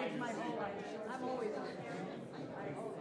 stage my whole life. I'm always on stage. My whole life.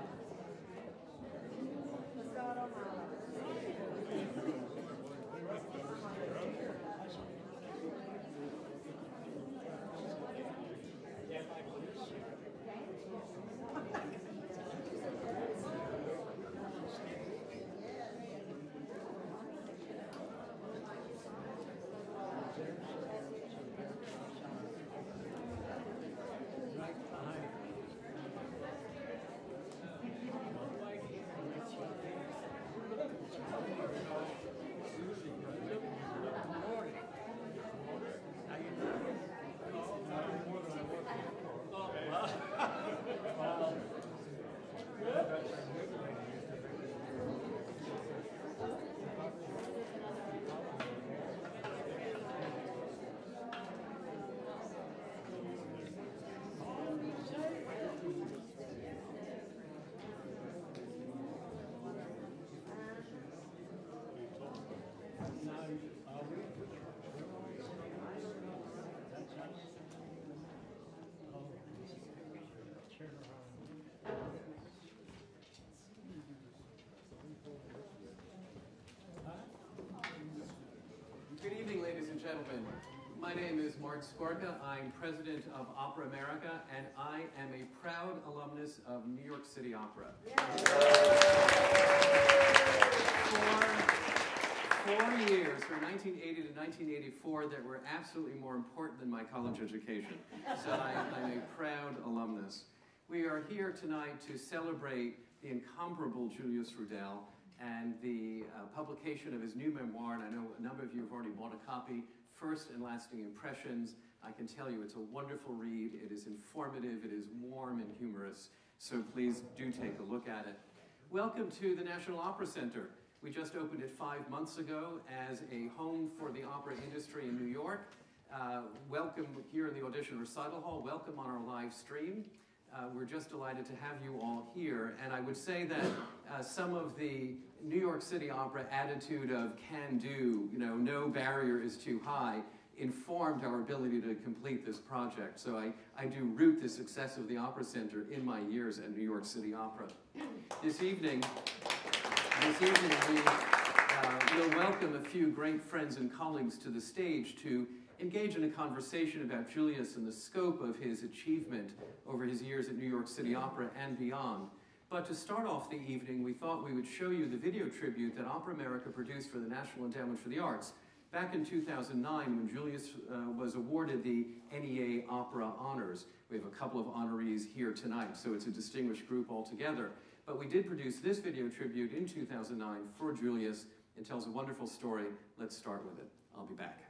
Good evening, ladies and gentlemen. My name is Mark Skorka. I'm president of Opera America, and I am a proud alumnus of New York City Opera. For 4 years, from 1980 to 1984, that were absolutely more important than my college education. So I'm a proud alumnus. We are here tonight to celebrate the incomparable Julius Rudel and the publication of his new memoir, and I know a number of you have already bought a copy, First and Lasting Impressions. I can tell you it's a wonderful read, it is informative, it is warm and humorous, so please do take a look at it. Welcome to the National Opera Center. We just opened it 5 months ago as a home for the opera industry in New York. Welcome here in the Audition Recital Hall, welcome on our live stream. We're just delighted to have you all here, and I would say that some of the New York City Opera attitude of can do, you know, no barrier is too high, informed our ability to complete this project. So I do root the success of the Opera Center in my years at New York City Opera. This evening we'll welcome a few great friends and colleagues to the stage to engage in a conversation about Julius and the scope of his achievement over his years at New York City Opera and beyond. But to start off the evening, we thought we would show you the video tribute that Opera America produced for the National Endowment for the Arts back in 2009 when Julius was awarded the NEA Opera Honors. We have a couple of honorees here tonight, so it's a distinguished group altogether. But we did produce this video tribute in 2009 for Julius. It tells a wonderful story. Let's start with it. I'll be back.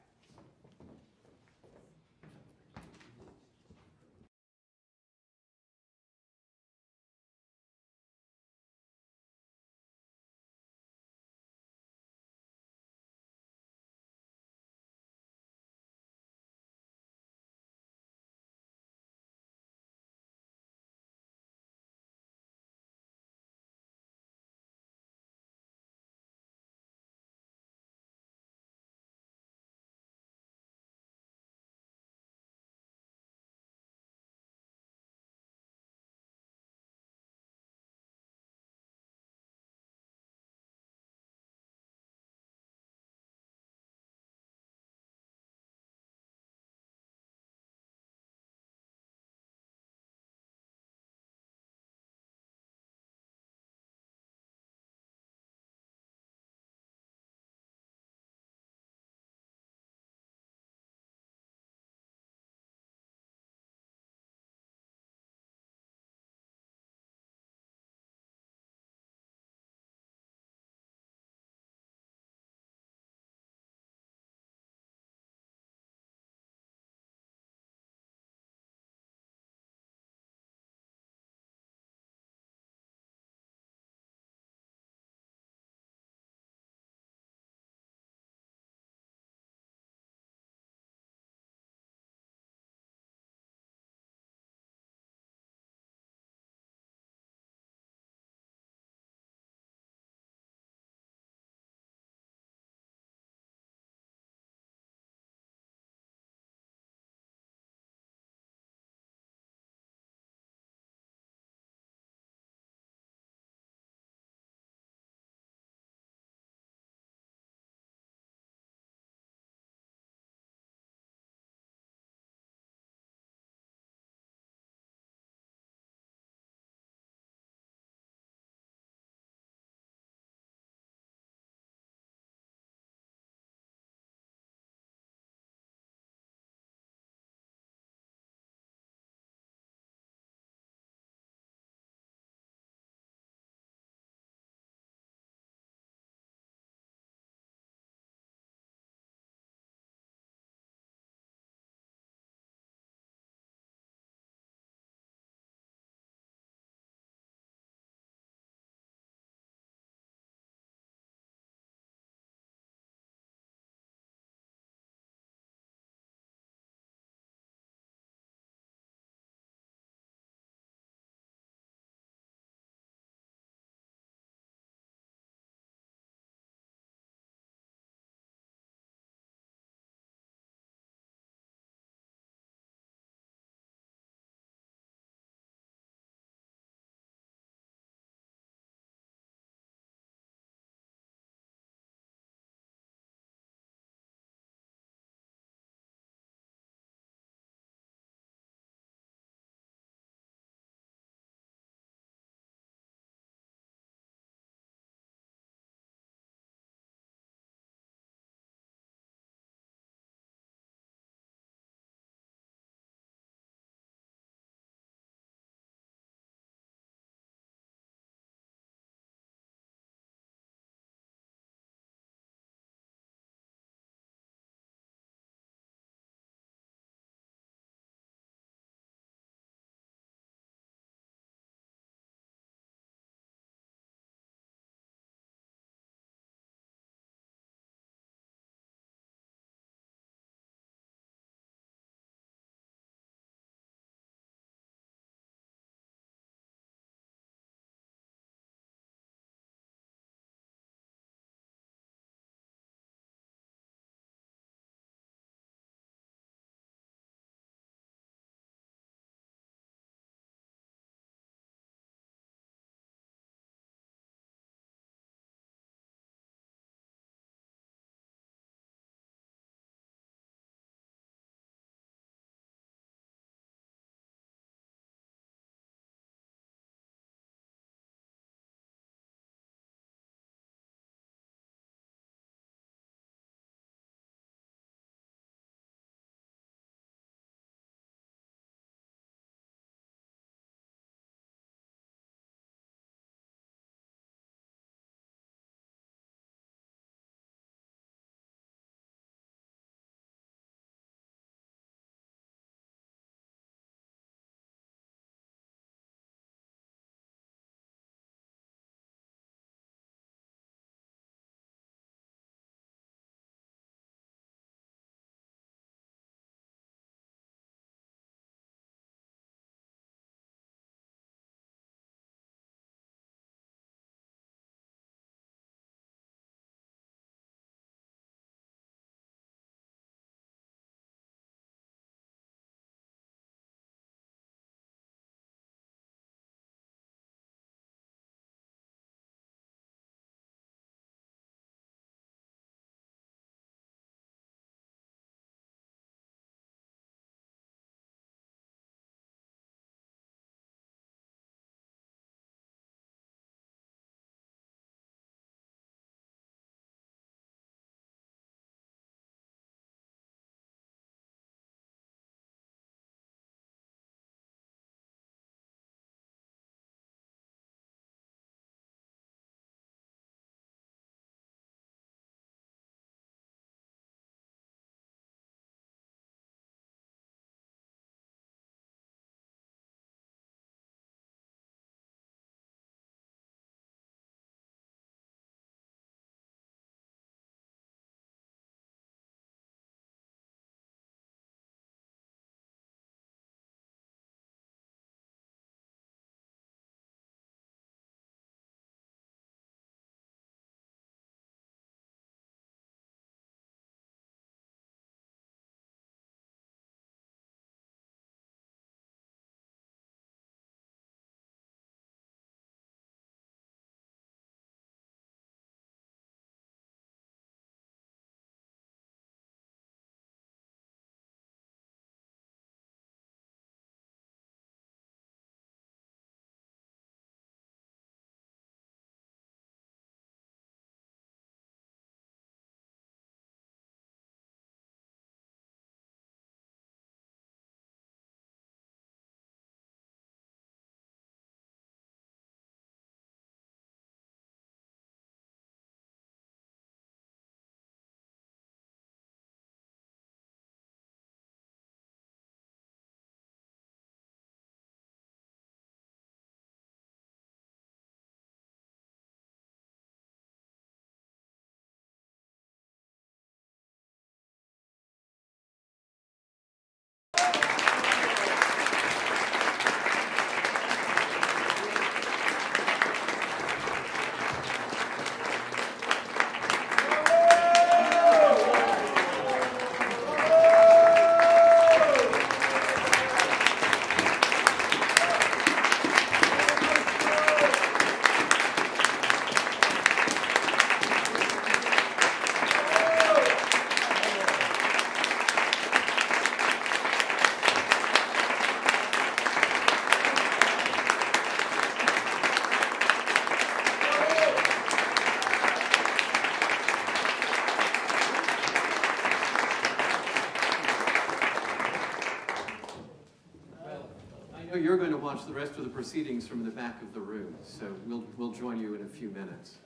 You're going to watch the rest of the proceedings from the back of the room, so we'll join you in a few minutes.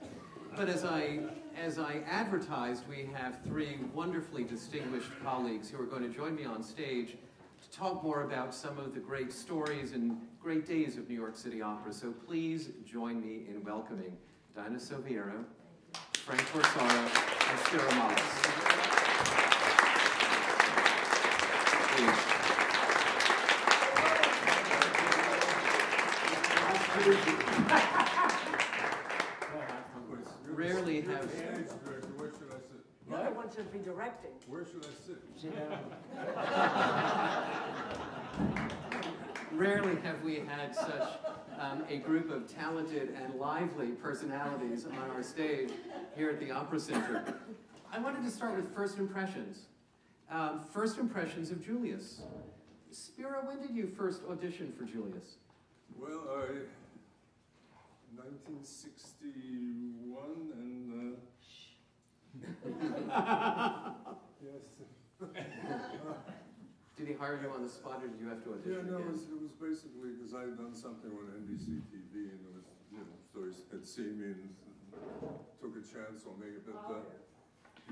But as I advertised, we have three wonderfully distinguished colleagues who are going to join me on stage to talk more about some of the great stories and great days of New York City Opera. So please join me in welcoming Dinah Soviero, Frank Corsaro, and Spiro Malus. Please. Rarely have... Where should I sit? You're the one should be directing. Where should I sit? Rarely have we had such a group of talented and lively personalities on our stage here at the Opera Center. I wanted to start with first impressions. First impressions of Julius. Spiro, when did you first audition for Julius? Well, 1961 and... yes. Did he hire you on the spot, or did you have to audition? Yeah, no, again? it was basically because I had done something on NBC TV, and it was, you know, so he had seen me and took a chance on me. But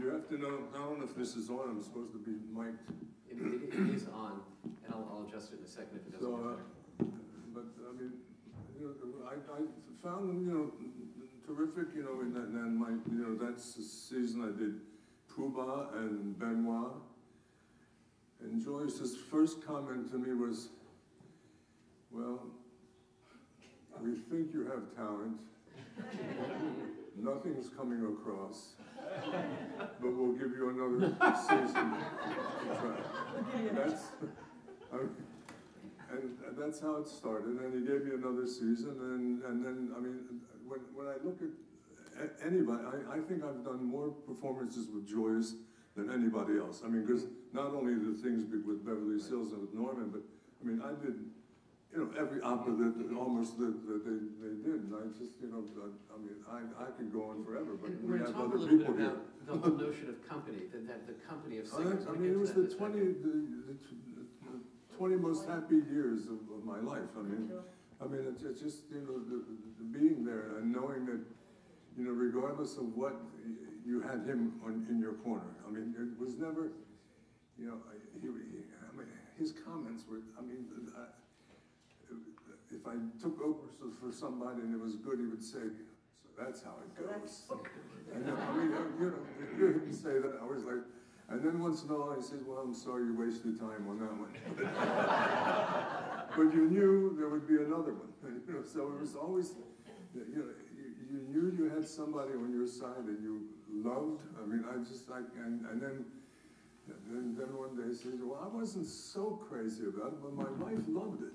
you have to know, I don't know if this is on, I'm supposed to be mic'd. It is on, and I'll adjust it in a second if it doesn't work. But I mean, you know, I found him, you know, terrific, you know, and my, you know, that's the season I did Pooh and Memoir. And Joyce's first comment to me was, well, we think you have talent. Nothing's coming across, but we'll give you another season to try. And that's how it started. And he gave me another season, and then, I mean, when I look at anybody, I think I've done more performances with Joyce than anybody else. I mean, because not only the things with Beverly Sills and with Norman, but I mean, I did, you know, every opera that almost that they did. And I just, you know, I mean, I could go on forever, but we have other people here. The whole notion of company, the company of singers. I mean, it was the 20 most happy years of my life. I mean, it's just, you know, the being there and knowing that, you know, regardless of what, you had him in your corner. I mean, it was never, you know, I mean, his comments were, I mean, if I took over for somebody and it was good, he would say, so that's how it goes. And, I mean, you know, you hear him say that, I was like, and then once in a while he says, well, I'm sorry you wasted time on that one. But you knew there would be another one, you know, so it was always, you know, you knew you had somebody on your side that you loved. I mean, and then one day he says, well, I wasn't so crazy about it, but my wife loved it.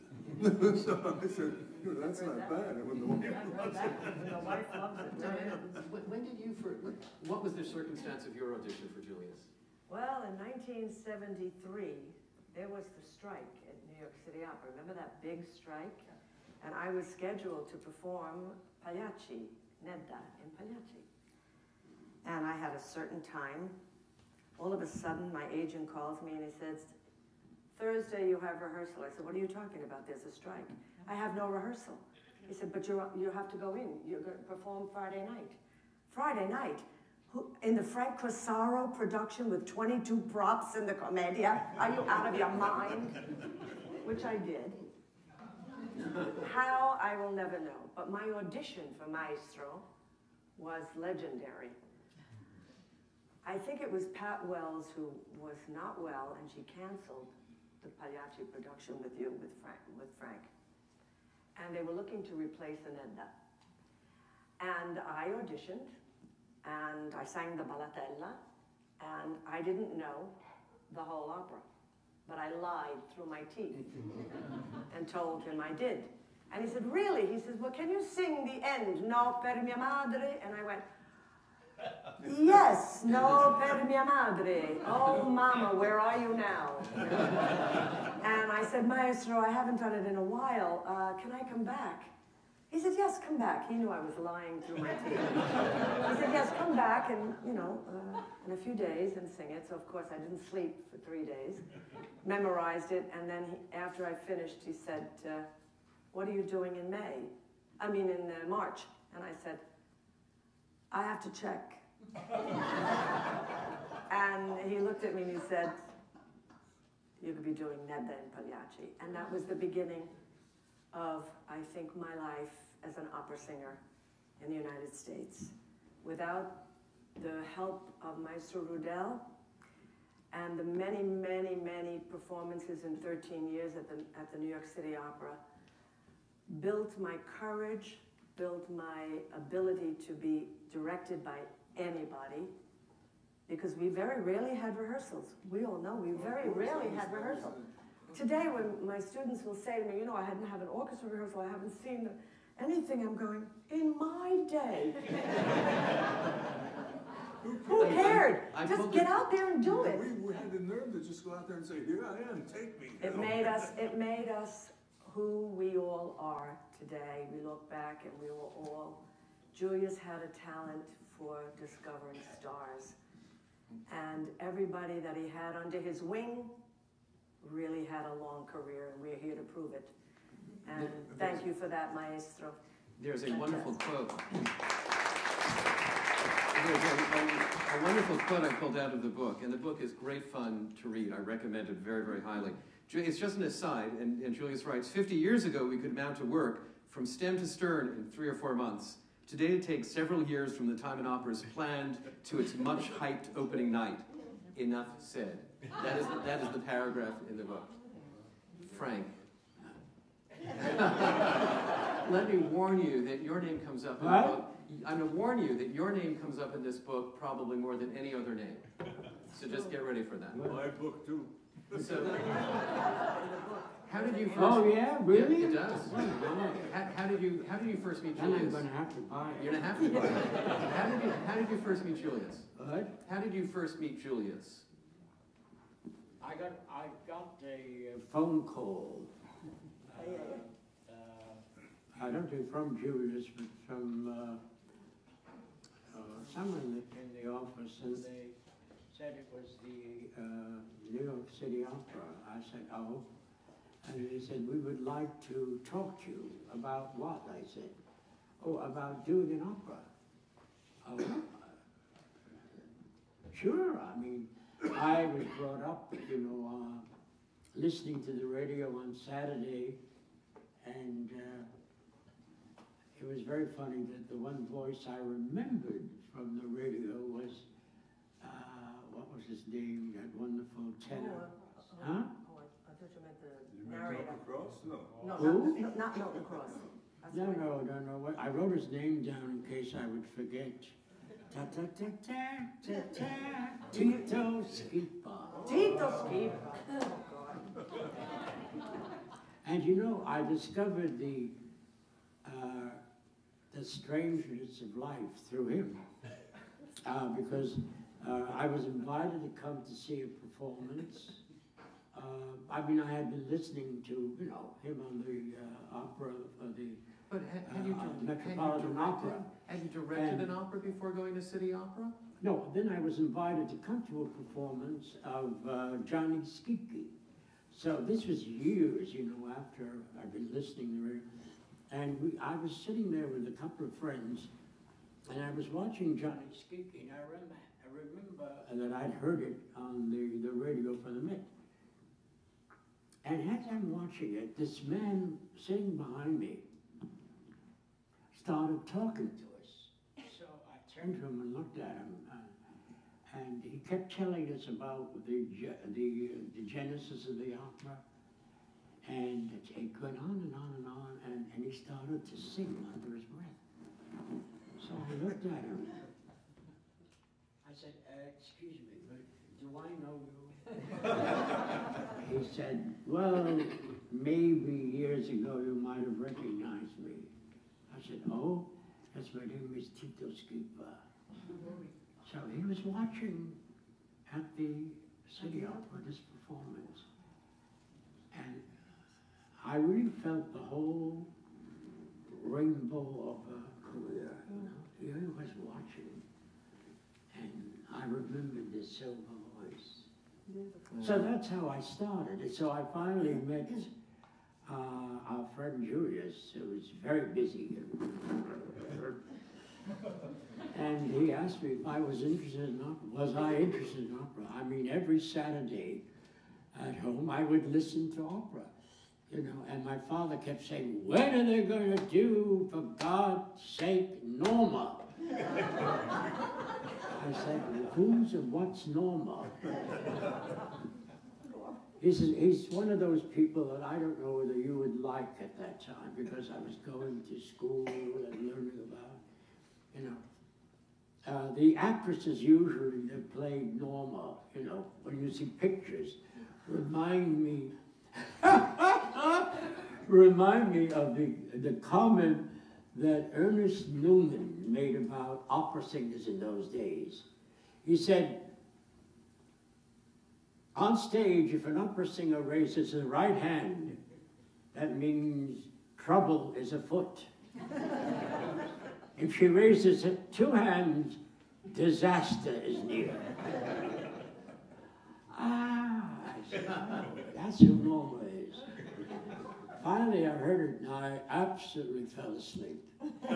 So I said, you know, that's not bad. When the wife loves it. The wife loves it. When did you, what was the circumstance of your audition for Julius? Well, in 1973, there was the strike at New York City Opera. Remember that big strike? And I was scheduled to perform Pagliacci, Nedda in Pagliacci. And I had a certain time. All of a sudden, my agent calls me and he says, Thursday you have rehearsal. I said, what are you talking about? There's a strike. I have no rehearsal. He said, but you have to go in. You're going to perform Friday night. Friday night? In the Frank Corsaro production with 22 props in the Commedia? Are you out of your mind? Which I did. How, I will never know. But my audition for Maestro was legendary. I think it was Pat Wells who was not well, and she canceled the Pagliacci production with Frank. And they were looking to replace Anenda. And I auditioned, and I sang the Ballatella, and I didn't know the whole opera. But I lied through my teeth and told him I did. And he said, really? He says, well, can you sing the end, No per mia madre? And I went, yes, No per mia madre. Oh, mama, where are you now? And I said, Maestro, I haven't done it in a while. Can I come back? He said, yes, come back. He knew I was lying through my teeth. He said, yes, come back and, you know, in a few days and sing it. So, of course, I didn't sleep for 3 days, memorized it, and then after I finished, he said, what are you doing in March? And I said, I have to check. And he looked at me and he said, you could be doing Nedda and Pagliacci. And that was the beginning of, I think, my life as an opera singer in the United States. Without the help of Maestro Rudel and the many, many, many performances in 13 years at the New York City Opera, built my courage, built my ability to be directed by anybody, because we very rarely had rehearsals. We all know we very rarely had rehearsals. Today, when my students will say to me, you know, I hadn't had an orchestra rehearsal, I haven't seen anything, I'm going, in my day. Who cared? Just get out there and do it. We had the nerve to just go out there and say, here I am, take me. It made us who we all are today. We look back and we were all, Julius had a talent for discovering stars. And everybody that he had under his wing really had a long career, and we're here to prove it. And thank you for that, Maestro. There's a wonderful quote. There's a wonderful quote I pulled out of the book, and the book is great fun to read. I recommend it very, very highly. It's just an aside, and Julius writes, 50 years ago we could mount a work from stem to stern in 3 or 4 months. Today it takes several years from the time an opera is planned to its much hyped opening night. Enough said. That is the paragraph in the book. Frank. Let me warn you that your name comes up in the book. I'm going to warn you that your name comes up in this book probably more than any other name. So just get ready for that. My book too. So, how did you first? Oh yeah, really? Yeah, it does. How did you first meet Julius? I'm gonna have to buy it. You're gonna have to buy it. How did you first meet Julius? What? How did you first meet Julius? I got a phone call. I don't think from Julius, but from someone in the office, and they said it was the New York City Opera. I said, oh. And they said, we would like to talk to you about what? I said, oh, about doing an opera. Oh, sure. I mean, I was brought up, you know, listening to the radio on Saturday, and it was very funny that the one voice I remembered from the radio was, what was his name, that wonderful tenor? Huh? Oh, I thought you meant the narrator. Cross? No. No, Who? not Milton Cross. No. I wrote his name down in case I would forget. Ta ta ta ta ta ta. Tito Skipa. Tito Skipa. Oh God. And you know, I discovered the strangeness of life through him, because I was invited to come to see a performance. I mean, I had been listening to, you know, him on the opera, But had you Metropolitan Opera. Had you directed an opera before going to City Opera? No, then I was invited to come to a performance of Johnny Skiki. So this was years, you know, after I'd been listening to radio. And I was sitting there with a couple of friends, and I was watching Johnny Skiki, and I remember that I'd heard it on the radio for the Met. And as I'm watching it, this man sitting behind me started talking to us. So I turned to him and looked at him, and he kept telling us about the genesis of the opera. And it went on and on and on, and he started to sing under his breath. So I looked at him. I said, excuse me, but do I know you? He said, well, maybe years ago you might have recognized me. I said, oh, yes, my name is Tito Skipa. So he was watching at the City Opera, this performance. And I really felt the whole rainbow of a career, you know. Here he was watching, and I remembered the silver voice. So that's how I started. And so I finally met our friend Julius, who was very busy. And he asked me if I was interested in opera. Was I interested in opera? I mean, every Saturday at home, I would listen to opera, you know. And my father kept saying, "When are they going to do, for God's sake, Norma?" I said, "Who's and what's Norma?" He's one of those people that I don't know whether you would like at that time, because I was going to school and learning about, you know. The actresses usually that play Norma, you know, when you see pictures, remind me of the comment that Ernest Newman made about opera singers in those days. He said, on stage, if an opera singer raises the right hand, that means trouble is afoot. If she raises two hands, disaster is near. I said, oh, that's who Norma is. Finally, I heard it, and I absolutely fell asleep. I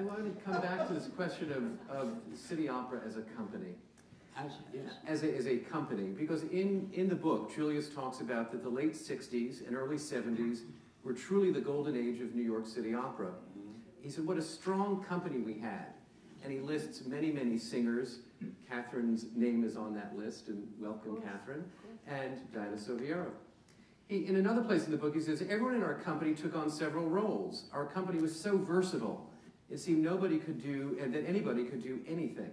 want to come back to this question of City Opera as a company. As a company, because in the book, Julius talks about that the late 60s and early 70s were truly the golden age of New York City Opera. He said, what a strong company we had. And he lists many, many singers. Catherine's name is on that list, and welcome, Catherine, and Diana Soviero. In another place in the book, he says, everyone in our company took on several roles. Our company was so versatile, it seemed nobody could do, and that anybody could do anything.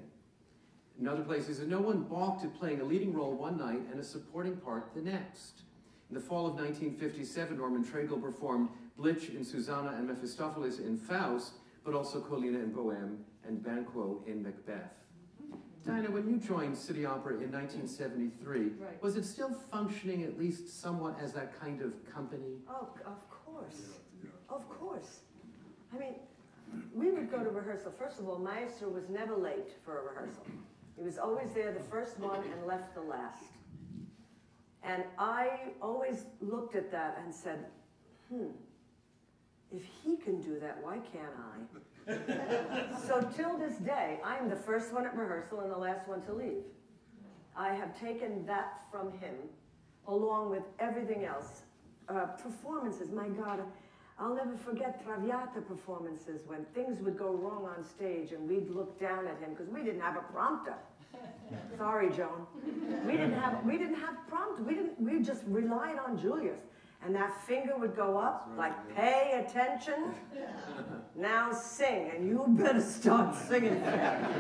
Another place, he says, no one balked at playing a leading role one night and a supporting part the next. In the fall of 1957, Norman Treigle performed Blitz in Susanna and Mephistopheles in Faust, but also Colina in Bohème and Banquo in Macbeth. Diana, when you joined City Opera in 1973, Right. was it still functioning at least somewhat as that kind of company? Oh, of course. Of course. I mean, we would go to rehearsal. First of all, Maestro was never late for a rehearsal. He was always there the first one and left the last. And I always looked at that and said, if he can do that, why can't I? So till this day, I'm the first one at rehearsal and the last one to leave. I have taken that from him, along with everything else. Performances, my God, I'll never forget Traviata performances when things would go wrong on stage and we'd look down at him because we didn't have a prompter. Sorry, Joan. We didn't have prompter. We just relied on Julius. And that finger would go up, like, pay attention, now sing, and you better start singing fast.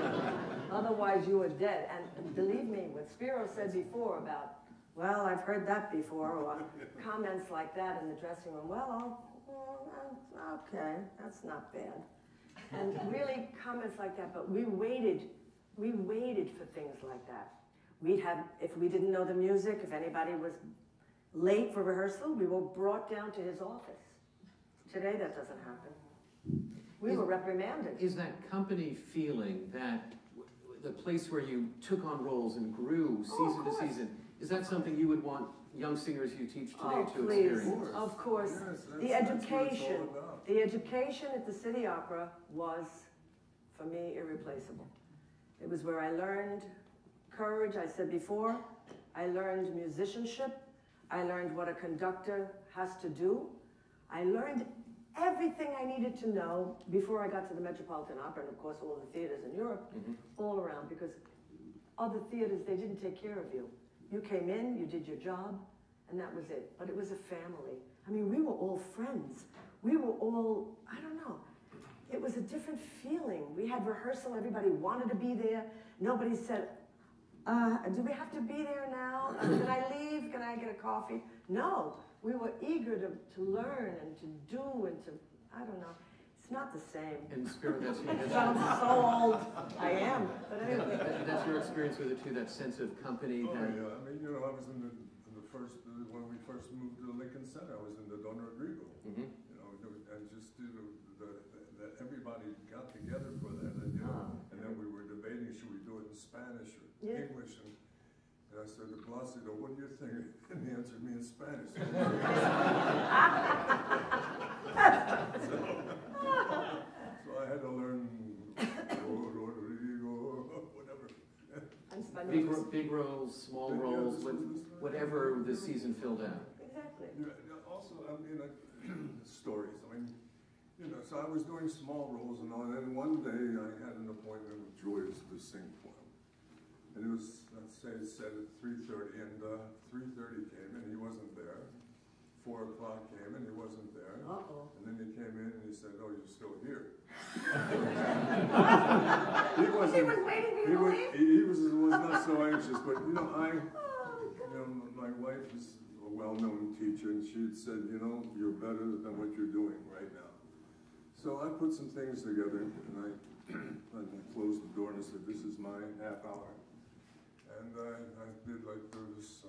Otherwise you are dead. And believe me, what Spiro said before about, well, I've heard that before, or comments like that in the dressing room, well, okay, that's not bad. And really comments like that, but we waited for things like that. We'd have, if we didn't know the music, if anybody was late for rehearsal, we were brought down to his office. Today that doesn't happen. We were reprimanded. Is that company feeling, that the place where you took on roles and grew season to season, is that something you would want young singers you teach today to experience? Of course. Yes, The education at the City Opera was, for me, irreplaceable. It was where I learned courage, I said before. I learned musicianship. I learned what a conductor has to do. I learned everything I needed to know before I got to the Metropolitan Opera, and of course all the theaters in Europe, all around, because other theaters, they didn't take care of you. You came in, you did your job, and that was it. But it was a family. I mean, we were all friends. We were all, I don't know. It was a different feeling. We had rehearsal, everybody wanted to be there. Nobody said, do we have to be there now? Can I leave? Can I get a coffee? No, we were eager to learn and to do and to, I don't know. It's not the same. And Spirit, that's It sounds so old. I am, but anyway. That's your experience with it too, that sense of company. Oh, yeah. I mean, you know, I was in the when we first moved to the Lincoln Center, I was in the Don Rodrigo. Mm-hmm. You know, and just that everybody got together for that, and you know, and then we were debating, should we do it in Spanish or English? And I said to Placido, what do you think? And he answered me in Spanish. So I had to learn Rodrigo, whatever. Big roles, small roles, whatever the season filled out. Exactly. Also, I mean, stories. I mean, you know, so I was doing small roles and all, and then one day I had an appointment with Julius to sing for him. And it was, let's say it said at 3:30, and 3:30 came and he wasn't there. 4 o'clock came and he wasn't there. Uh-oh. And then he came in and he said, oh, you're still here. He was waiting for you to leave? He was not so anxious, but you know, my wife is a well-known teacher, and she had said, you know, you're better than what you're doing right now. So I put some things together, and I closed the door and I said, this is my half hour. And I did like this,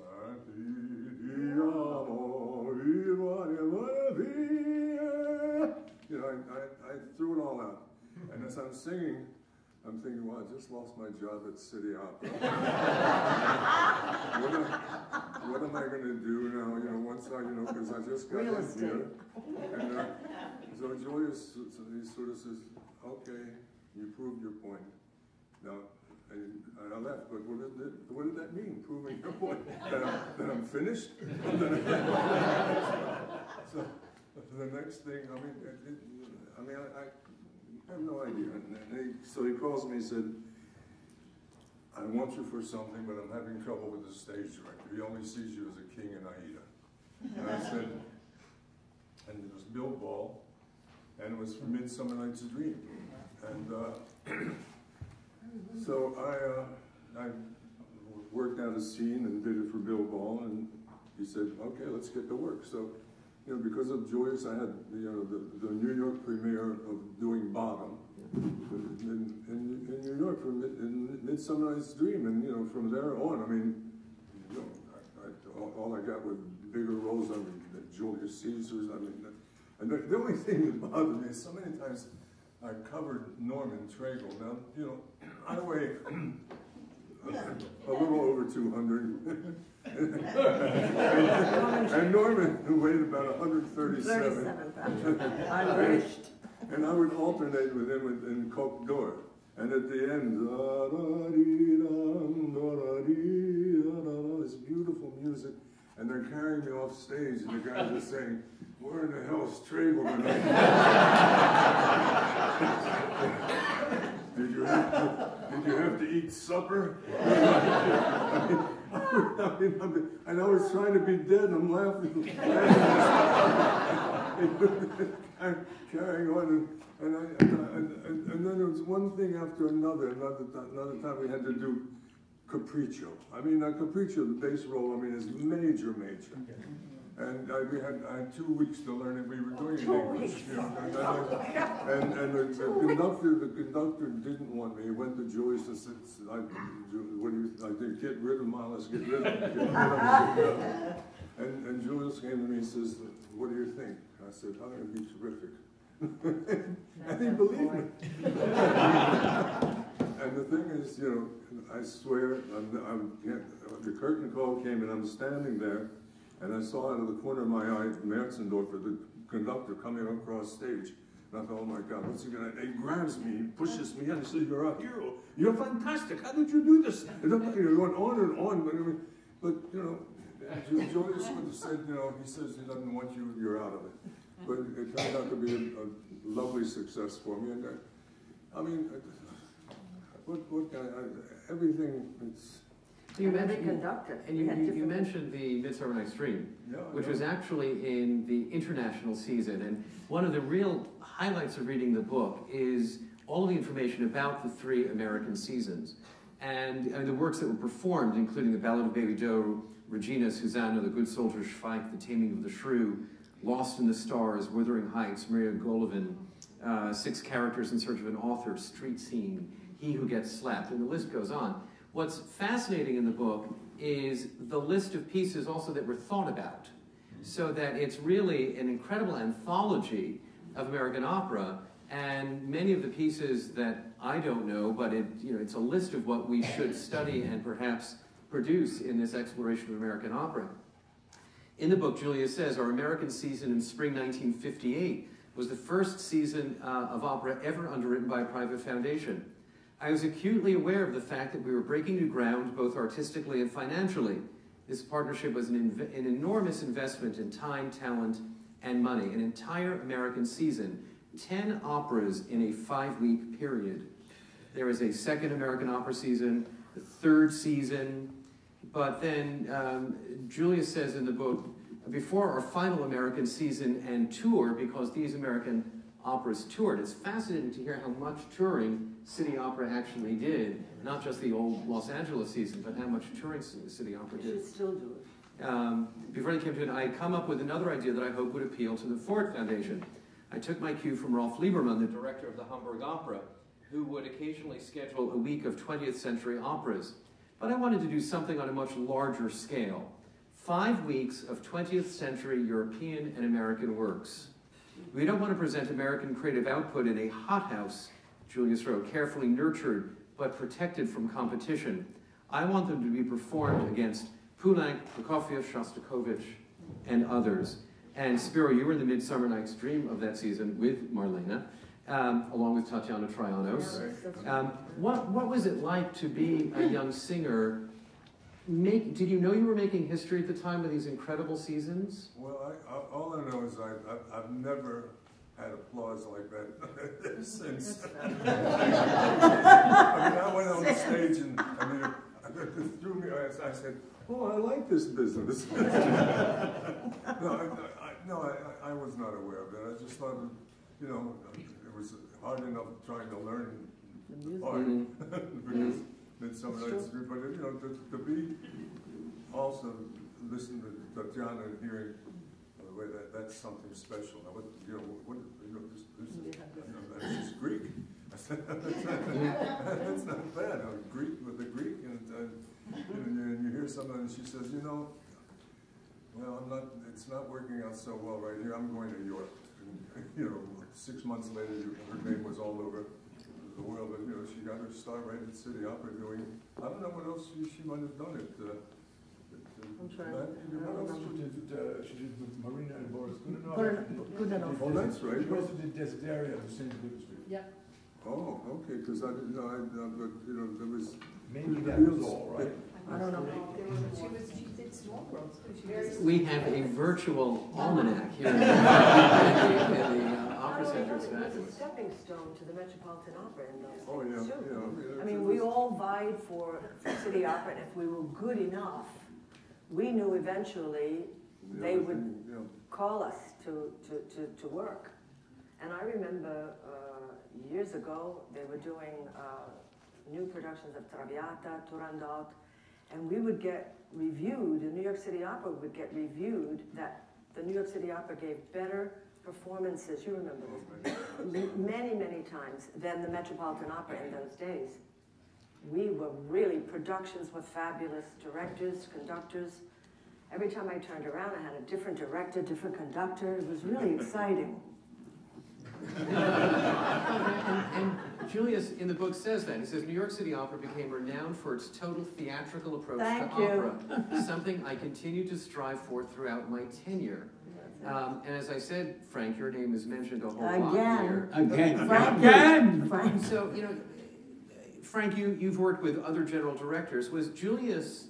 you know, I threw it all out. And as I'm singing, I'm thinking, well, I just lost my job at City Opera. What am I going to do now? You know, once I, you know, because I just got in here. And so Julius, he sort of says, okay, you proved your point. Now, and I left, but what did that mean, proving your point? That I'm finished? So the next thing, I have no idea. So he calls me and said, I want you for something, but I'm having trouble with the stage director. He only sees you as a king in Aida. And I said, and it was Bill Ball, and it was for Midsummer Night's Dream. And so I worked out a scene and did it for Bill Ball, and he said, okay, let's get to work. So, you know, because of Joyce, I had, you know, the New York premiere of doing Bottom in New York for Midsummer Night's Dream, and you know, from there on, I mean, you know, all I got were bigger roles. I mean, Julius Caesar's. I mean, and the only thing that bothered me is so many times I covered Norman Tragle. Now, you know, I weigh a little over 200. and Norman weighed about 137. I wished. And I would alternate with him in Coq d'Or. And at the end, this beautiful music. And they're carrying me off stage, and the guys are saying, where in the hell's Tragle tonight? Did you have to eat supper? And I was trying to be dead, and I'm laughing. Carrying on, and then there was one thing after another. Another time we had to do Capriccio. I mean, Capriccio, the bass role, I mean, is major. And I had 2 weeks to learn it. We were doing it in English. You know, and the conductor didn't want me. He went to Joyce and said, what do you think? Get rid of Miles, get rid of him. And Julius came to me and says, what do you think? I said, oh, it'd be terrific. And he believed me. And the thing is, you know, I swear, the curtain call came and I'm standing there, and I saw out of the corner of my eye Merzendorfer, the conductor, coming across stage. And I thought, oh my God, what's he gonna? He grabs me, he pushes me, and he says, you're a hero. You're fantastic. How did you do this? And it went on and on, but you know, Julius would have said, you know, he says he doesn't want you, you're out of it. But it turned out to be a lovely success for me. And I mean, what can everything, it's... You mentioned conductor. And you mentioned the Midsummer Night's Dream, which was actually in the international season. And one of the real highlights of reading the book is all of the information about the 3 American seasons. And the works that were performed, including The Ballad of Baby Doe, Regina, Susanna, The Good Soldier Schweik, The Taming of the Shrew, Lost in the Stars, Wuthering Heights, Maria Golovin, 6 Characters in Search of an Author, Street Scene, He Who Gets Slapped, and the list goes on. What's fascinating in the book is the list of pieces also that were thought about, so that it's really an incredible anthology of American opera, and many of the pieces that I don't know, but it's a list of what we should study and perhaps produce in this exploration of American opera. In the book, Julius says, our American season in spring 1958 was the first season of opera ever underwritten by a private foundation. I was acutely aware of the fact that we were breaking new ground both artistically and financially. This partnership was an enormous investment in time, talent, and money. An entire American season, 10 operas in a 5-week period. There was a second American opera season, the third season, but then Julius says in the book, before our final American season and tour, because these American operas toured, it's fascinating to hear how much touring City Opera actually did, not just the old Los Angeles season, but how much touring City Opera did. You should still do it. Before they came to it, I had come up with another idea that I hope would appeal to the Ford Foundation. I took my cue from Rolf Lieberman, the director of the Hamburg Opera, who would occasionally schedule a week of 20th century operas. But I wanted to do something on a much larger scale. 5 weeks of 20th century European and American works. We don't want to present American creative output in a hothouse, Julius wrote, carefully nurtured but protected from competition. I want them to be performed against Poulenc, Prokofiev, Shostakovich, and others. And Spiro, you were in the Midsummer Night's Dream of that season with Marlena, along with Tatiana Trianos. What was it like to be a young singer? Did you know you were making history at the time of these incredible seasons? Well, all I know is I've never had applause like that since. I mean, I went on the stage and it threw me. I said, "Oh, I like this business." I was not aware of that. I just thought, it was hard enough trying to learn the art because Midsummer Night's Dream. But to be also listen to Tatiana and hearing the way that's something special. Now, that's just Greek. I said, that's not bad. Greek with the Greek, and you hear someone and she says, well, it's not working out so well right here. I'm going to Europe. And, 6 months later, her name was all over the world. But, she got her start right at City Opera doing, I don't know what else she might have done it. I'm trying. What else she did with Marina and Boris Goodenough. Oh, that's right. She also did Desideria at the St. Louis Street. Yeah. Oh, okay, because I didn't know, but, there was... Maybe that was all, right? I don't know. She did small worlds too. We have a virtual almanac here in the Opera Center. It was a stepping stone to the Metropolitan Opera in those Oh, days, yeah, too. yeah. I mean, we all vied for City Opera, and if we were good enough, we knew eventually they would call us to work. And I remember years ago, they were doing new productions of Traviata, Turandot, and we would get reviewed, the New York City Opera would get reviewed that the New York City Opera gave better performances, you remember this, many, many times than the Metropolitan Opera in those days. We were really, productions were fabulous, directors, conductors. Every time I turned around, I had a different director, different conductor. It was really exciting. And Julius in the book says that. He says, New York City Opera became renowned for its total theatrical approach to opera, something I continue to strive for throughout my tenure. And as I said, Frank, your name is mentioned a whole lot here. Again. Frank. So, Frank, you've worked with other general directors. Was Julius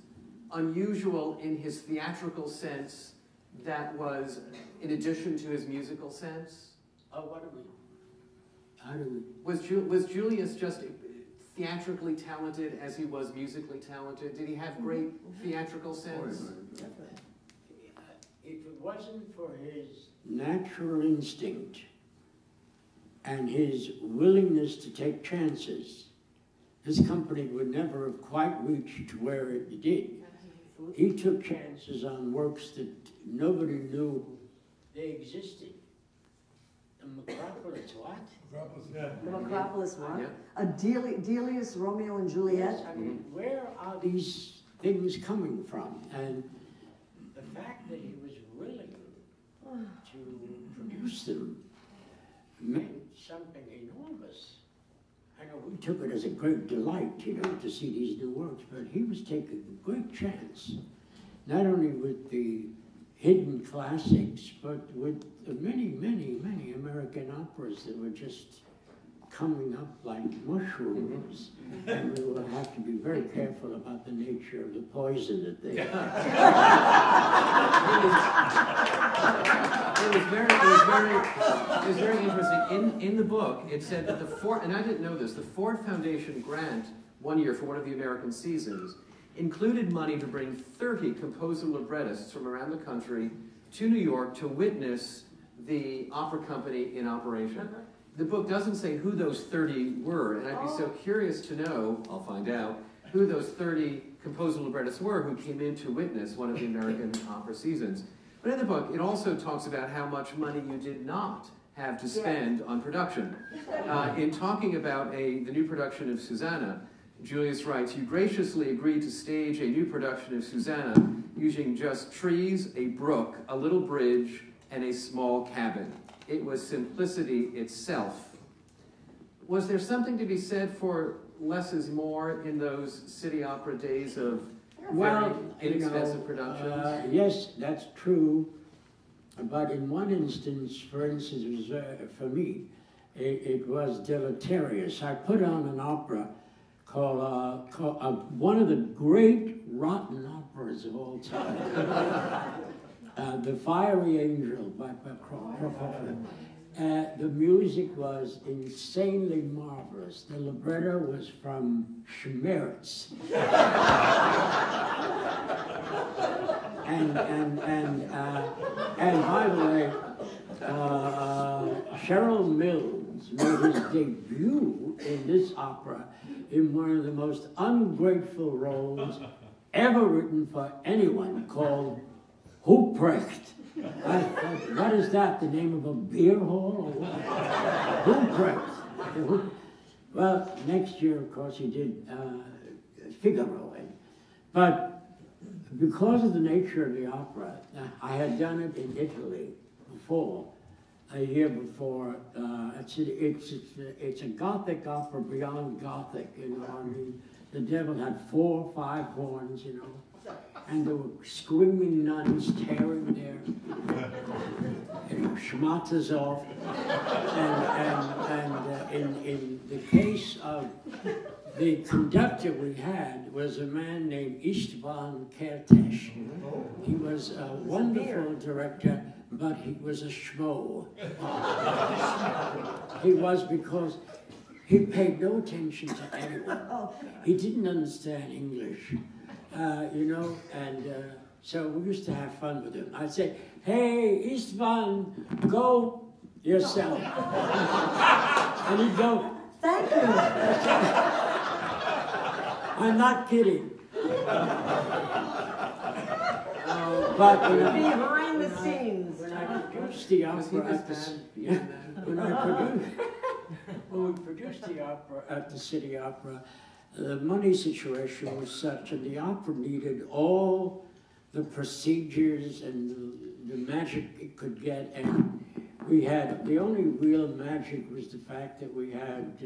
unusual in his theatrical sense that was in addition to his musical sense? How do we? Was Julius just theatrically talented as he was musically talented? Did he have great theatrical sense? If it wasn't for his natural instinct and his willingness to take chances, this company would never have quite reached where it did. He took chances on works that nobody knew they existed. The Metropolis what? The Macropolis what? Yeah. A Delius, Romeo and Juliet? Yes, I mean, where are these things coming from? And the fact that he was willing to produce them meant something enormous. I know we took it as a great delight, you know, to see these new works, but he was taking a great chance, not only with the hidden classics, but with the many, many, many American operas that were just coming up like mushrooms. And we will have to be very careful about the nature of the poison that they It was very interesting. In the book, it said that the Ford, and I didn't know this, the Ford Foundation grant one year for one of the American seasons included money to bring 30 composer librettists from around the country to New York to witness the opera company in operation. The book doesn't say who those 30 were, and I'd be so curious to know, I'll find out, who those 30 composer librettists were who came in to witness one of the American opera seasons. But in the book, it also talks about how much money you did not have to spend on production. In talking about the new production of Susanna, Julius writes, "You graciously agreed to stage a new production of Susanna using just trees, a brook, a little bridge, and a small cabin. It was simplicity itself." Was there something to be said for less is more in those city opera days of very inexpensive productions? Yes, that's true. But in one instance, for instance, it was, for me, it was deleterious. I put on an opera called one of the great rotten operas of all time, The Fiery Angel by Prokofiev. The music was insanely marvelous. The libretto was from Schmerz. And by the way, Cheryl Mills made his debut in this opera in one of the most ungrateful roles ever written for anyone, called Huprecht. What is that, the name of a beer hall? Or what? Huprecht. Well, next year, of course, he did Figaro. But because of the nature of the opera, I had done it in Italy before, a year before. It's a Gothic opera beyond Gothic, you know. I mean, the devil had 4 or 5 horns, you know, and there were screaming nuns tearing their schmatters off. And in the case of the conductor we had was a man named Istvan Kertész. He was a wonderful director, but he was a schmo. He was, because he paid no attention to anyone. He didn't understand English, you know, and so we used to have fun with him. I'd say, "Hey, Istvan, go yourself." And he'd go, "Thank you." I'm not kidding. But behind the scenes. When I produced the opera when we produced the opera at the City Opera, the money situation was such, and the opera needed all the procedures and the magic it could get, and we had, the only real magic was the fact that we had,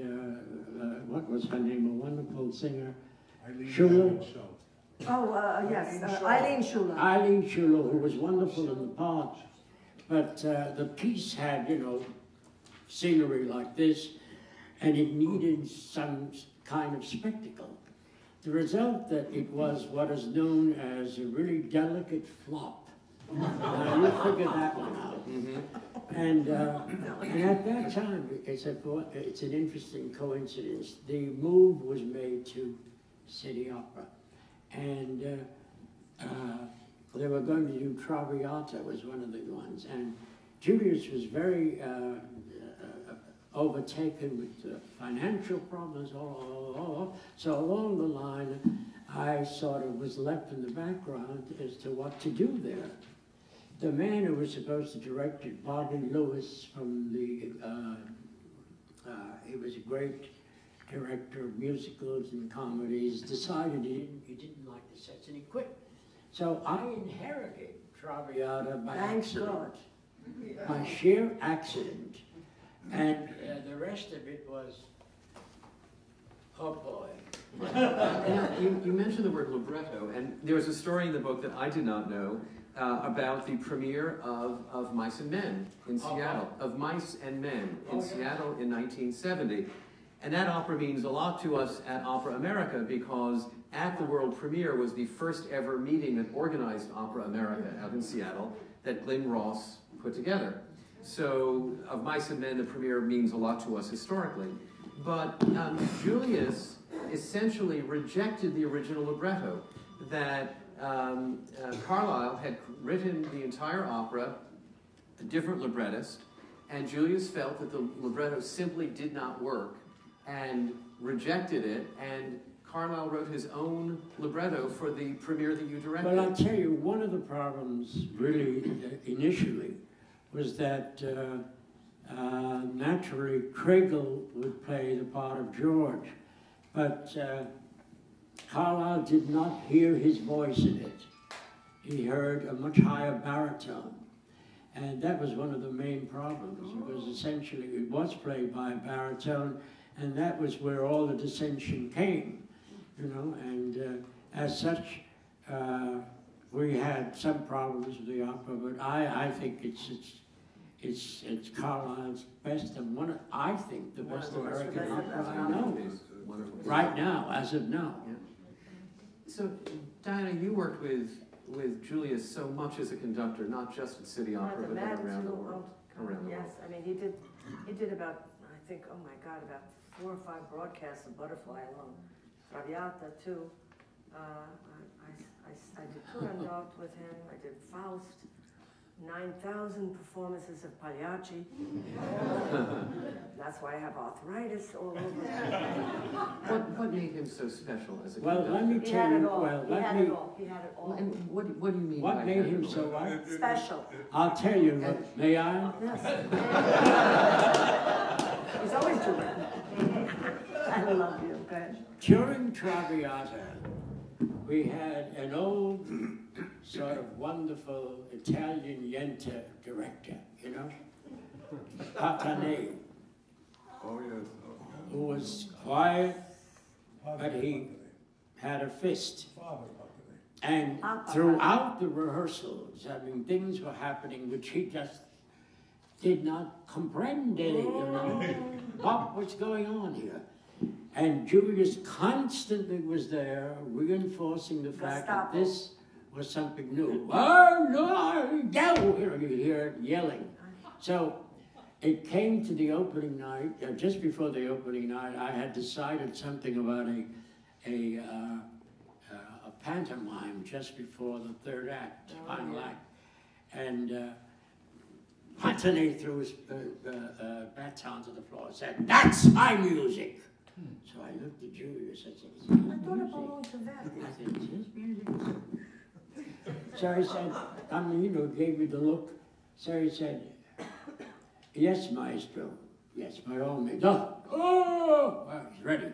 what was her name, a wonderful singer, Schuller. Yes, Eileen Schuller. Eileen Schuller, who was wonderful in the part, but the piece had, you know, scenery like this, and it needed some kind of spectacle. The result that it was what is known as a really delicate flop. Now you figure that one out. And at that time, it's an interesting coincidence. The move was made to City Opera, and they were going to do Traviata was one of the ones, and Julius was very overtaken with financial problems, so along the line, I sort of was left in the background as to what to do there. the man who was supposed to direct it, Bobby Lewis, from the, he was a great director of musicals and comedies, decided he didn't like the sets and he quit. So I inherited Traviata by accident, by sheer accident. And the rest of it was, oh boy. You mentioned the word libretto, and there was a story in the book that I did not know about the premiere of Mice and Men in Seattle, of Mice and Men in Seattle in 1970. And that opera means a lot to us at Opera America because at the world premiere was the first ever meeting that organized Opera America out in Seattle that Glyn Ross put together. So of Mice and Men, the premiere means a lot to us historically. But Julius essentially rejected the original libretto that Carlyle had written the entire opera, a different librettist, and Julius felt that the libretto simply did not work and rejected it, and Carlyle wrote his own libretto for the premiere that you directed. Well, I'll tell you, one of the problems really initially was that naturally Kregel would play the part of George, but Carlyle did not hear his voice in it. He heard a much higher baritone. And that was one of the main problems, because essentially it was played by a baritone, and that was where all the dissension came, you know, and as such, we had some problems with the opera, but I think it's Carlyle's best, and I think the best American opera I know, right now, as of now. Yeah. So, Diana, you worked with Julius so much as a conductor, not just at City Opera, but around the world. Yes, I mean, he did about, I think, oh my God, about 4 or 5 broadcasts of Butterfly alone. Traviata, too. I did Turandot with him. I did Faust. 9,000 performances of Pagliacci. That's why I have arthritis all over. What made him so special as a Well, conductor? let me tell you, He had it all. He had it all. And what do you mean by what made had him it all? so what? Special. I'll tell you, what, may I? Yes. He's always doing it. I love you. Go ahead. During Traviata, we had an old, sort of wonderful Italian Yenta director, you know, Patanè, Oh, yes. who was quiet, but he had a fist. And throughout the rehearsals, I mean, things were happening which he just did not comprehend, you know, what was going on here. And Julius constantly was there, reinforcing the fact that this was something new. Oh, no, go! You know, you hear it yelling. So it came to the opening night, just before the opening night, I had decided something about a pantomime just before the third act, final act. And Patanè threw his baton to the floor and said, "That's my music!" So I looked at Julius, I said, "Is his I thought it music?" belonged to Verdi. I said, "Is his music?" So he said, I mean, you know, gave me the look. So he said, "Yes, maestro. Yes, by all means." Oh, well, he's ready.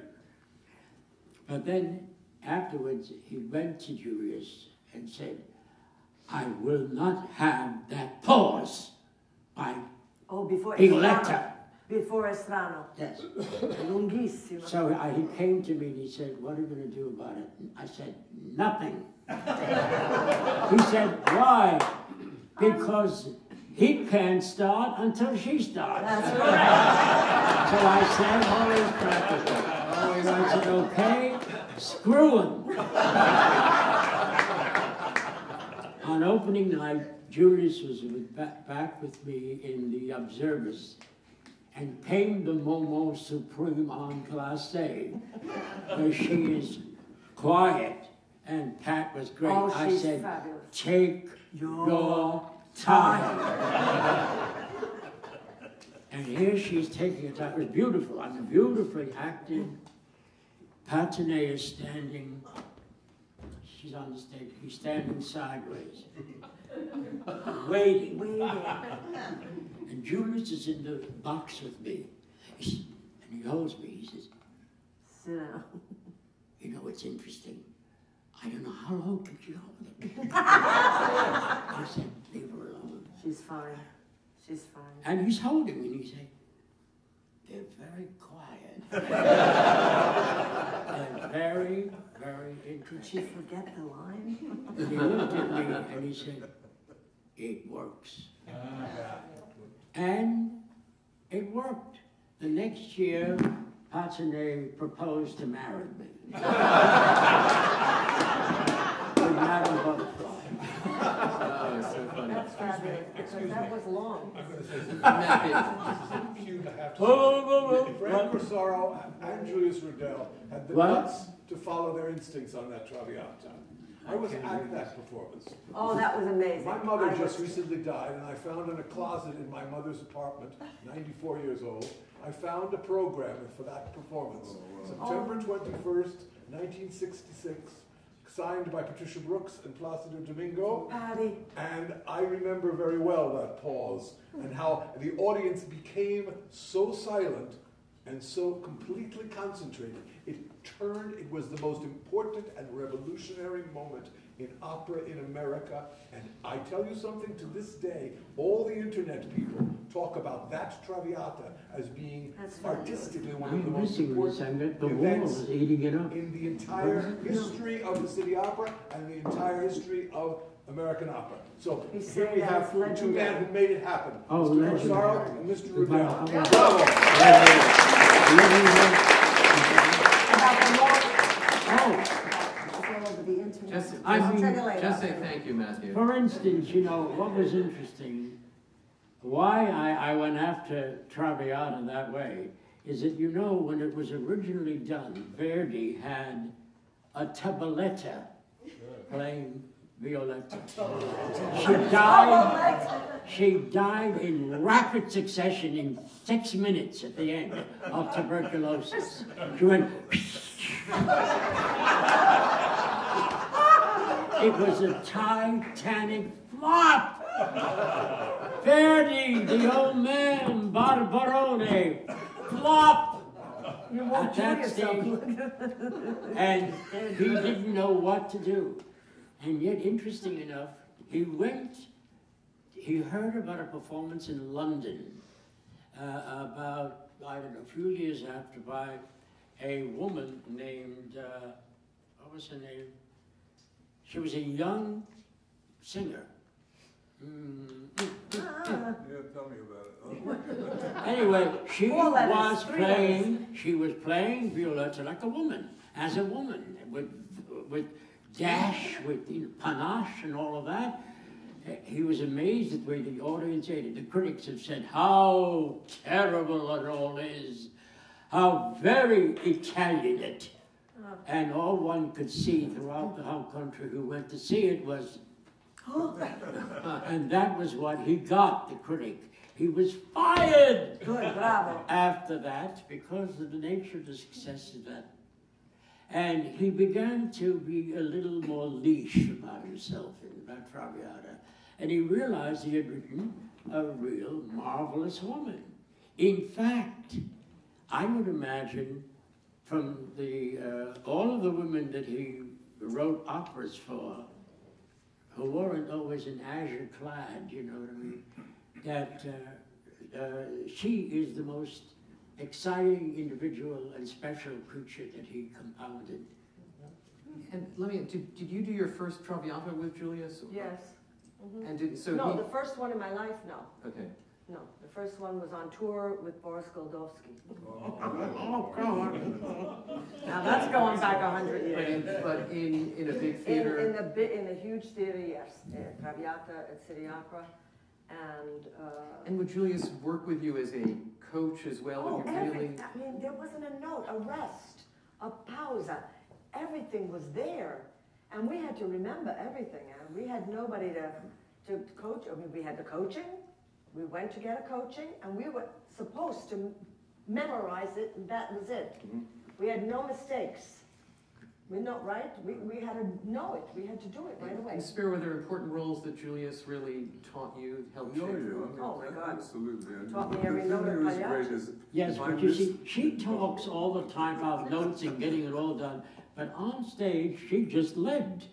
But then afterwards, he went to Julius and said, "I will not have that pause by Before Rigoletto." Estrano. Before Estrano. Yes. Lunghissimo. So he came to me and he said, "What are you going to do about it?" I said, "Nothing." He said, "Why?" "Because he can't start until she starts." That's right. So I said, always practical. Always I said, "Okay, screw him." On opening night, Julius was back with me in the Observers, and came the moment supreme en classe, where she is quiet, and Pat was great. Oh, I she's said, fabulous. "Take your time." And here she's taking her time. It was beautiful. I mean, beautifully acted. Patanè is standing. She's on the stage. He's standing sideways. waiting. Waiting. And Julius is in the box with me. And he holds me, he says, Sit down. you know, it's interesting. I don't know how long could you hold it. I said, leave her alone. She's fine. She's fine. And he's holding me, and he said, they're very quiet. And very, very Did she interesting. forget the line? And he looked at me and he said, it works. And it worked. The next year, Patsone proposed to marry me. With Madame Butterfly. Oh, it's so funny. That's fabulous, because that was long. I'm going to say something. Matthew. This is a cue I have to Whoa, say. Frank Corsaro and Julius Rudel had the What? guts to follow their instincts on that Traviata. I was at that performance. Oh, that was amazing. My mother I just was- recently died, and I found in a closet in my mother's apartment, 94 years old, I found a program for that performance. September 21st, 1966, signed by Patricia Brooks and Placido Domingo. Patty. And I remember very well that pause and how the audience became so silent and so completely concentrated. It was the most important and revolutionary moment in opera in America. And I tell you something, to this day, all the internet people talk about that Traviata as being That's fabulous. artistically one of the I'm most missing this. I important bet the wall events is eating it up. in the entire history of the city opera and the entire history of American opera. So We here say we that have it's two men legendary. who made it happen. Oh, Mr. legendary. Corsaro and Mr. Rudel. Wow. Bravo! About the law. Oh, It's all over the internet. Just, I I'll mean, tell you later. just say thank you, Matthew. for instance, you know, what was interesting, why I went after Traviata that way, is that, you know, when it was originally done, Verdi had a tabaletta playing Violetta. She died in rapid succession in 6 minutes at the end of tuberculosis. She went. It was a Titanic flop. Verdi, the old man, Barbarone, flop. You At won't kill that yourself. stage, and he didn't know what to do. And yet, interesting enough, he heard about a performance in London about, I don't know, a few years after, by a woman named, what was her name? She was a young singer. Yeah, tell me about it. Anyway, she Four letters, was three playing Violetta like a woman, as a woman, with dash, with panache and all of that. He was amazed at the way the audience ate it. The critics have said how terrible it all is, how very Italianate. And all one could see throughout the whole country who went to see it was, and that was what he got, the critic. He was fired Good, bravo. after that because of the nature of the success of that. And he began to be a little more leash about himself in that Traviata. And he realized he had written a real marvelous woman. In fact, I would imagine from all of the women that he wrote operas for, who weren't always in azure clad, you know what I mean, that she is the most exciting individual and special creature that he compounded. And let me, did you do your first Traviata with Julius? Yes. And so No, the first one in my life, no. okay. No, the first one was on tour with Boris Goldovsky. Oh, God. Now that's going back 100 years. But in a big theater? In the huge theater, yes. Traviata at City Opera. And would Julius work with you as a coach as well? Oh, Would you really? I mean, there wasn't a note, a rest, a pausa. Everything was there. And we had to remember everything. And we had nobody to coach. I mean, we had the coaching. We went to get a coaching, and we were supposed to memorize it, and that was it. We had no mistakes. We know, right? We had to know it. We had to do it right away. And Soviero, were there important roles that Julius really taught you, helped shape? Oh my God. Absolutely. And Taught me the every thing note that of was Pagliacci. great is Yes, if I but you miss- see, she talks all the time about notes and getting it all done, but on stage, she just lived.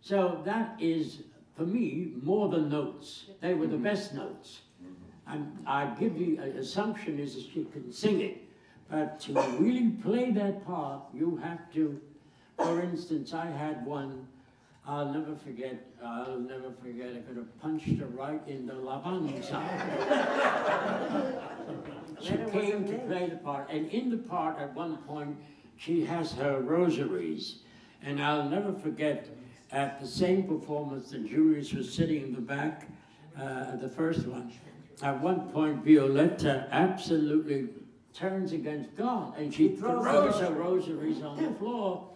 So that is, for me, more than notes. They were the best notes. And I give the assumption is that she can sing it, but to really play that part, you have to, for instance, I had one, I'll never forget, I could have punched her right in the lavanza. She came to play the part, and in the part at one point, she has her rosaries. And I'll never forget, at the same performance that Julius was sitting in the back, the first one, at one point Violetta absolutely turns against God, and she throws her rosaries on the floor.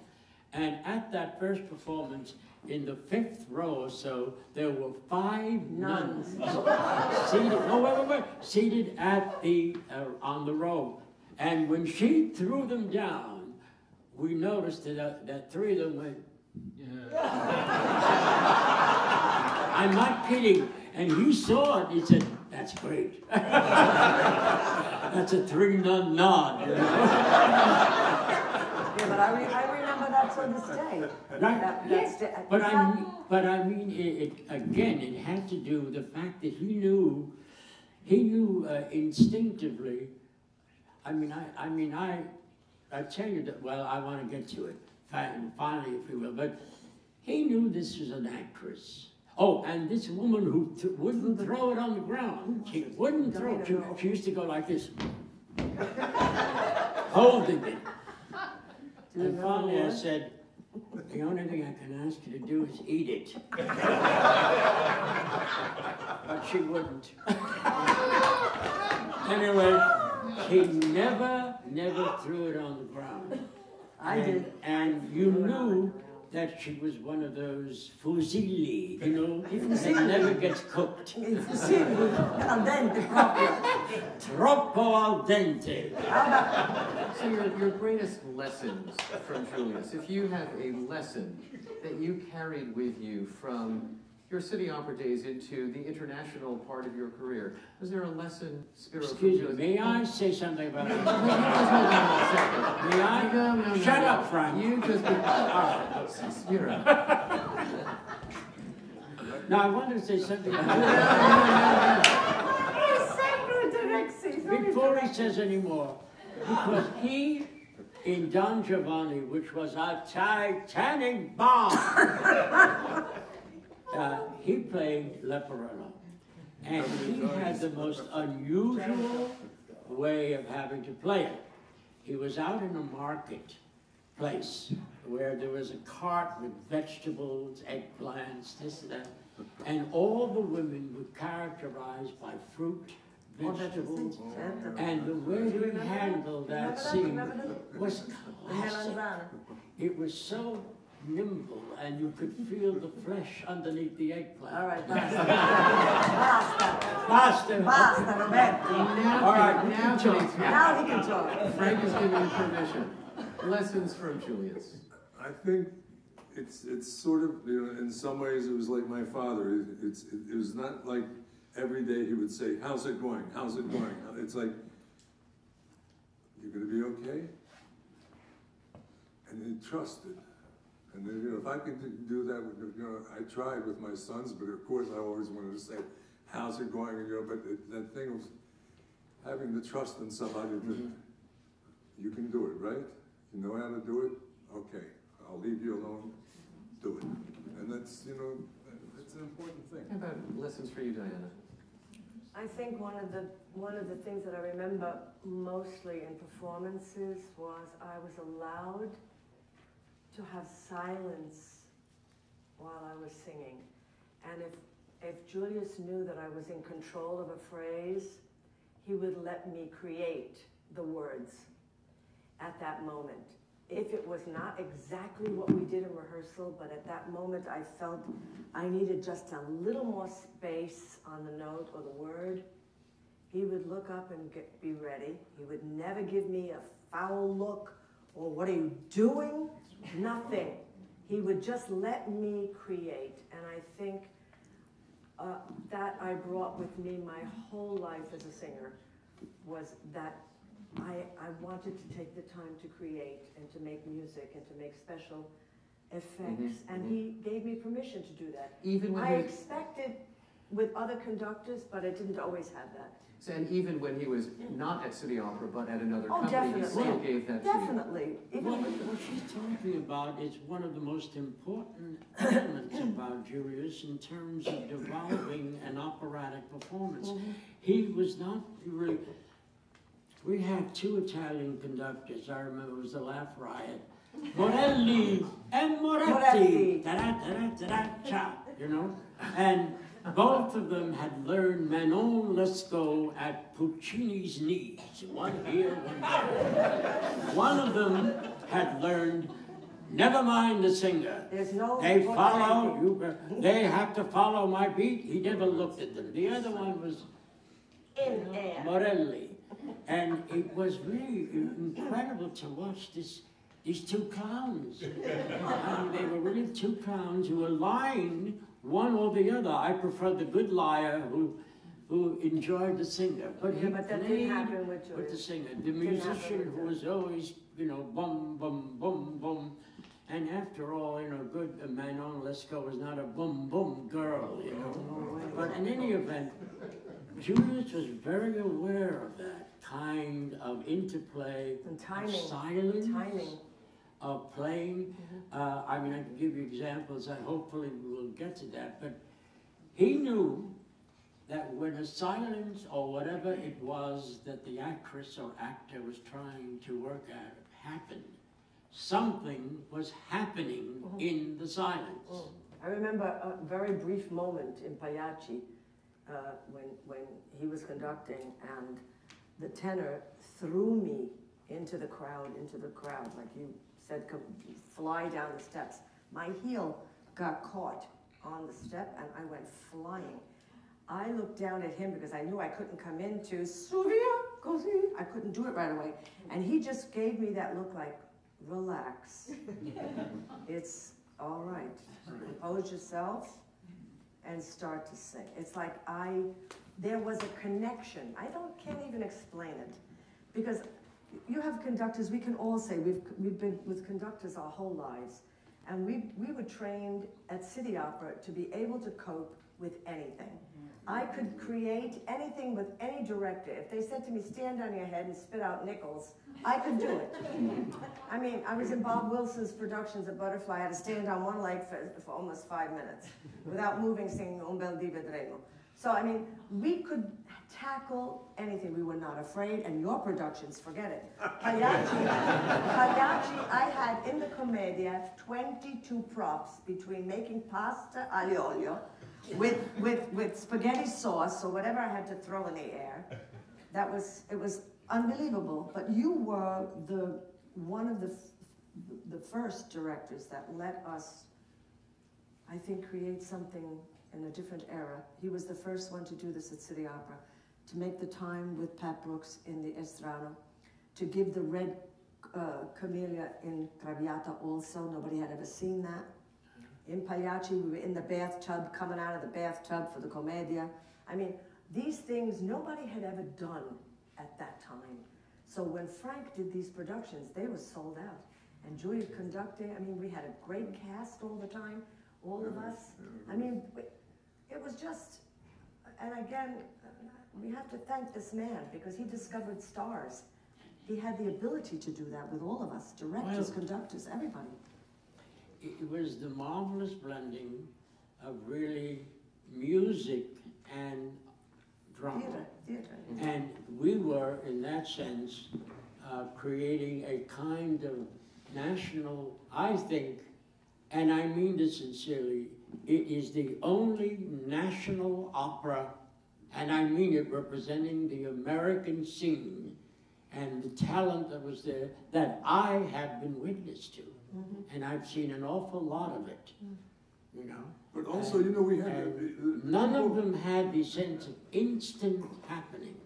And at that first performance, in the 5th row or so, there were 5 nuns seated, seated at the, on the row. And when she threw them down, we noticed that 3 of them went, I'm not kidding. And he saw it, he said, that's great. That's a 3-nun nod. You know? Yeah, but I remember that to this day. Right? That's But I mean, again, it had to do with the fact that he knew instinctively. I tell you that. Well, I want to get to it finally, if we will. But he knew this was an actress. Oh, and this woman who wouldn't throw it on the ground. She wouldn't throw it. She used to go like this, holding it. And finally I said, the only thing I can ask you to do is eat it. But she wouldn't. Anyway, he never threw it on the ground. I did. And you knew that she was one of those fusilli, you know, that never gets cooked. Al dente proprio. Troppo al dente. So your greatest lessons from Julius, if you have a lesson that you carried with you from your city opera days into the international part of your career, was there a lesson, Soviero, from Excuse me, Julius? may I say something about it? Just hold on 1 second. May I? No. Shut up, Frank. You just Soviero. Now, I wanted to say something about before he says any more, because he, in Don Giovanni, which was a titanic bomb, he played Leporello. And he had the most unusual way of having to play it. He was out in a market place where there was a cart with vegetables, eggplants, this and that. And all the women were characterized by fruit, vegetables, and the way he handled that scene was classic. It was so nimble, and you could feel the flesh underneath the eggplant. All right, Basta. Basta, Roberto. Now, All right, now Now he can talk. Frank is giving you permission. Lessons from Julius. I think it's sort of, you know, in some ways it was like my father. It was not like every day he would say, how's it going? How's it going? It's like, you're going to be okay? And he trusted. And then, you know, if I could do that, you know, I tried with my sons, but of course I always wanted to say, how's it going? And, you know, but that thing was having the trust in somebody that you can do it, right? You know how to do it? Okay, I'll leave you alone, do it. And that's, you know, that's an important thing. How about lessons for you, Diana? I think one of the things that I remember mostly in performances was I was allowed to have silence while I was singing. And if Julius knew that I was in control of a phrase, he would let me create the words at that moment. If it was not exactly what we did in rehearsal, but at that moment I felt I needed just a little more space on the note or the word, he would look up and be ready. He would never give me a foul look or what are you doing? Nothing. He would just let me create, and I think that I brought with me my whole life as a singer, was that I wanted to take the time to create and to make music and to make special effects, and he gave me permission to do that. Even when I expected with other conductors, but I didn't always have that. And even when he was not at City Opera, but at another Oh, company, he still definitely. gave that to you. Definitely. Even What she's talking about is one of the most important elements about Julius in terms of developing an operatic performance. He was not really... We had two Italian conductors, I remember it was the Laugh Riot, Morelli and Moretti, da-da-da-da-da-da-cha, you know? And both of them had learned Manon Lescaut at Puccini's knees, one here, one there. One of them had learned, never mind the singer. there's no... They follow, they have to follow my beat. He never looked at them. The other one was in air. Morelli. And it was really incredible to watch these two clowns. I mean, they were really two clowns who were lying one or the other. I preferred the good liar who enjoyed the singer. But he but that didn't played happen with Julius. the singer. The musician who was always, you know, bum, bum, bum, bum. And after all, you know, good Manon Lescaut was not a bum, bum girl, you know. But in any event, Julius was very aware of that kind of interplay, And timing. of silence, Timing. of playing. I mean, I can give you examples, and hopefully we will get to that, but he knew that when a silence or whatever it was that the actress or actor was trying to work out happened, something was happening in the silence. I remember a very brief moment in Pagliacci when he was conducting, and the tenor threw me into the crowd, like you said, come fly down the steps. My heel got caught on the step and I went flying. I looked down at him because I knew I couldn't come into Soviero, così. I couldn't do it right away. And he just gave me that look like, relax. It's all right. Compose yourself and start to sing. It's like there was a connection. Can't even explain it. Because you have conductors, we can all say, we've been with conductors our whole lives. And we were trained at City Opera to be able to cope with anything. I could create anything with any director. If they said to me, stand on your head and spit out nickels, I could do it. I mean, I was in Bob Wilson's productions of Butterfly. I had to stand on one leg for almost 5 minutes without moving, singing Un bel di vedremo. So, I mean, we could tackle anything. We were not afraid, and your productions, forget it. Pagliacci, I had in the Commedia 22 props between making pasta aglio olio with spaghetti sauce or whatever I had to throw in the air. It was unbelievable. But you were one of the first directors that let us, I think, create something in a different era. He was the first one to do this at City Opera, to make the time with Pat Brooks in the Estrano, to give the red camellia in Traviata also. Nobody had ever seen that. In Pagliacci, we were in the bathtub, coming out of the bathtub for the Commedia. I mean, these things nobody had ever done at that time. So when Frank did these productions, they were sold out. And Julia conducting, I mean, we had a great cast all the time, all of us. I mean, it was just, and again, we have to thank this man because he discovered stars. He had the ability to do that with all of us, directors, conductors, everybody. It was the marvelous blending of really music and drama. Theater. And we were, in that sense, creating a kind of national, I think, and I mean this sincerely, it is the only national opera, and I mean it, representing the American scene and the talent that was there that I have been witness to. And I've seen an awful lot of it, you know. But also, you know, we had... None of them had the sense of instant happening.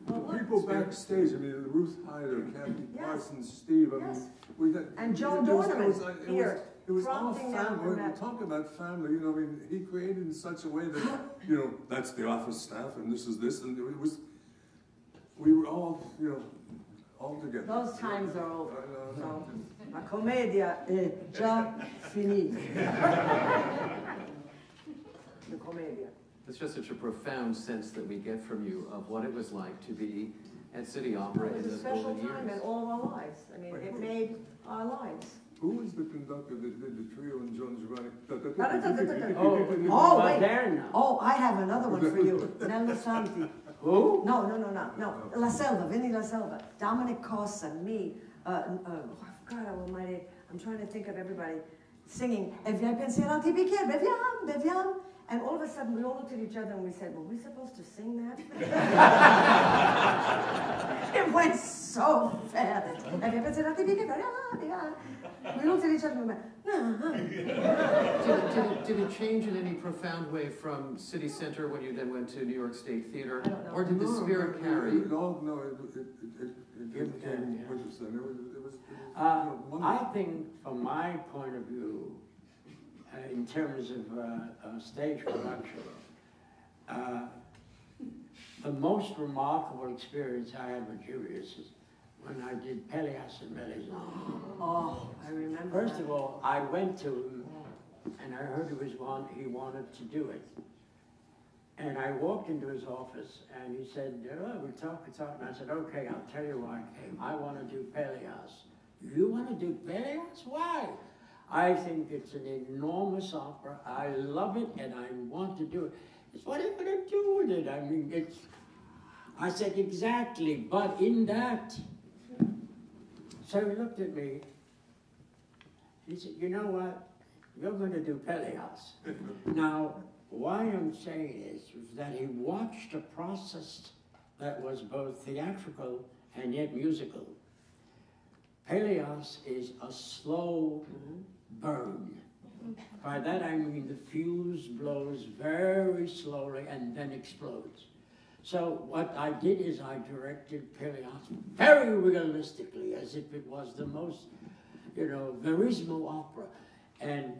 people backstage. I mean, Ruth Hyder, Kathy Yes. Parsons, Steve. I Yes. mean, we had And Joe there was- Dornaman here, It was all prompting them family. from We're that. talking about family. You know, I mean, he created in such a way that you know that's the office staff, and this is this, and it was. We were all, you know, all together. Those times are over. I So, know. la commedia è già finita. The commedia. It's just such a profound sense that we get from you of what it was like to be at City Opera It in was a those special golden time in years. all of our lives. I mean, it made our lives. Who was the conductor that did the trio in John Giovanni? Oh, wait. Moderna. Oh, I have another one for you. Nello Santi. Who? No. La Selva, Vinny La Selva. Dominic Cosa, me. I forgot almighty. I'm trying to think of everybody singing. E vi hai pensierati bicchieri? Beviamo, beviamo. And all of a sudden, we all looked at each other and we said, were we supposed to sing that? It went so fast. E vi hai pensierati bicchieri? We looked at each other and we went, Did it change in any profound way from City Center when you then went to New York State Theater? I don't know. Or did the spirit carry? No, it came with us, and it was you know, wonderful. I think, from my point of view, in terms of stage production, the most remarkable experience I had with Julius is when I did Peleas and Melisande. oh, I remember First that. of all, I went to him, and I heard he wanted to do it. And I walked into his office, and he said, oh, we'll talk. And I said, okay, I'll tell you why I came. I want to do Peleas. You want to do Peleas? Why? I think it's an enormous opera. I love it, and I want to do it. He said, what are you going to do with it? I mean, it's... I said, exactly, but in that... So he looked at me. He said, you know what? You're going to do Peleas. Now, why I'm saying is that he watched a process that was both theatrical and yet musical. Peleas is a slow burn. By that I mean the fuse blows very slowly and then explodes. So what I did is I directed Peleas very realistically, as if it was the most, you know, verismo opera. And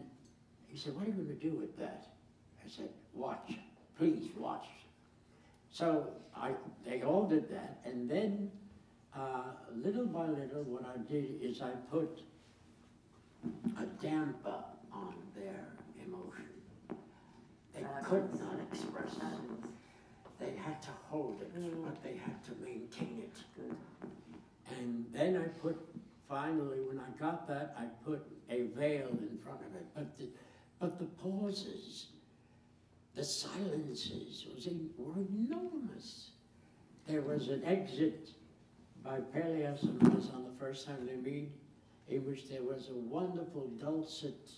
he said, what are you going to do with that? I said, watch, please watch. So they all did that, and then little by little, what I did is I put a damper on their emotion. They could not express it. They had to hold it, but they had to maintain it. Good. And then I put, finally, when I got that, I put a veil in front of it. But the pauses, the silences were enormous. There was an exit by Peleas and Melisande the first time they meet, in which there was a wonderful dulcet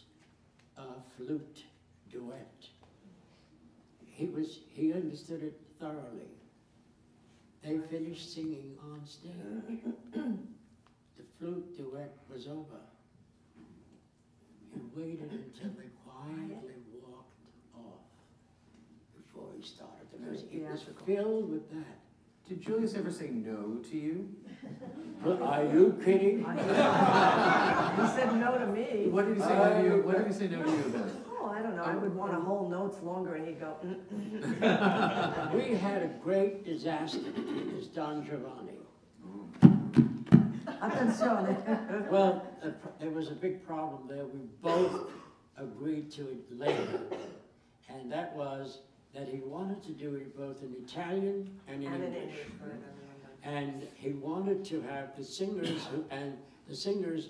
flute duet. He understood it thoroughly. They finished singing on stage. The flute duet was over. He waited until they quietly walked off before he started. Because it was filled with that. Did Julius ever say no to you? Are you kidding? He said no to me. What did he say no to you? What did he say no to you then? Oh, I don't know. I would want to hold notes longer, and he'd go, We had a great disaster between us, Don Giovanni. Attenzione. Well, there was a big problem there. We both agreed to it later. And that was that he wanted to do it both in Italian and in English. And he wanted to have the singers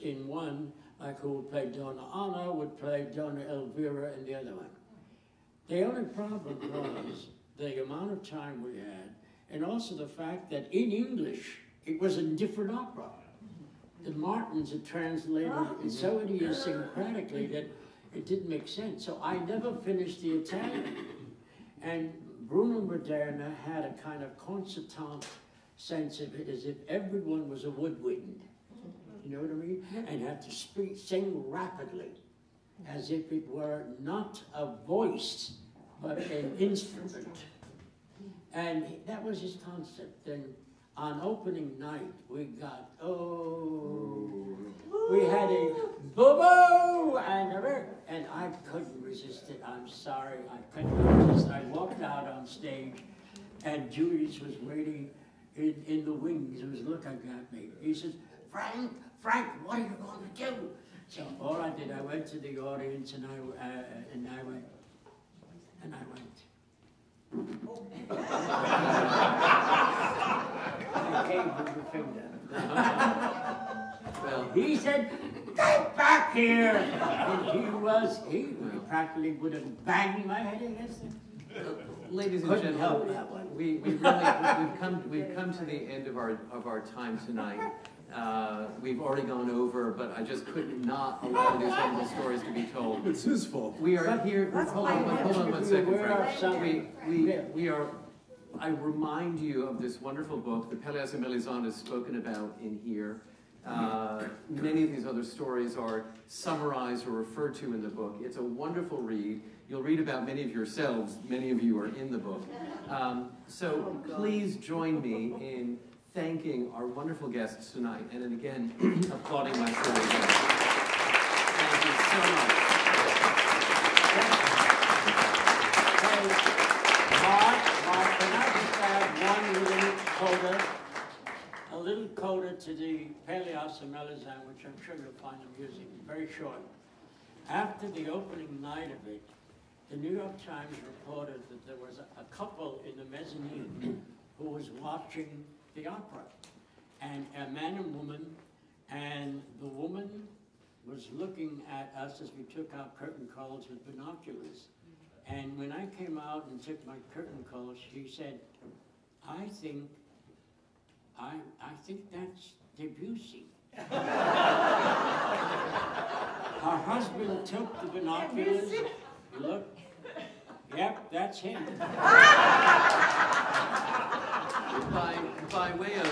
in one, like who would play Donna Anna, would play Donna Elvira in the other one. The only problem was the amount of time we had, and also the fact that in English, it was a different opera. The Martins had translated it so idiosyncratically that it didn't make sense. So I never finished the Italian. And Bruno Maderna had a kind of concertante sense of it, as if everyone was a woodwind. You know what I mean? And had to sing rapidly, as if it were not a voice, but an instrument. And that was his concept. And on opening night, we got, we had a boo-boo and I couldn't resist it. I'm sorry, I couldn't resist. I walked out on stage, and Julius was waiting in the wings. He was looking at me. He says, Frank, what are you going to do? So all I did, I went to the audience and I went. I gave him the finger. Well, He said, "Get back here!" And he practically would have banged my head against it. ladies and Couldn't help gentlemen, that one. we've come to the end of our time tonight. We've already gone over, but I just could not allow these wonderful stories to be told. It's his fault. We are here. That's Hold on my one second, We're Frank. We are. I remind you of this wonderful book. The Pelléas and Mélisande is spoken about in here. Many of these other stories are summarized or referred to in the book. It's a wonderful read. You'll read about many of yourselves. Many of you are in the book. So please join me in thanking our wonderful guests tonight, and then again, applauding my story again. Thank you so much. Mark, can I just add one little coda to the Pelléas and Mélisande, which I'm sure you'll find amusing, very short. After the opening night of it, the New York Times reported that there was a couple in the mezzanine who was watching the opera, and a man and woman, and the woman was looking at us as we took our curtain calls with binoculars. And when I came out and took my curtain calls, she said, I think that's Debussy. Her husband took the binoculars, looked, yep, that's him. By way of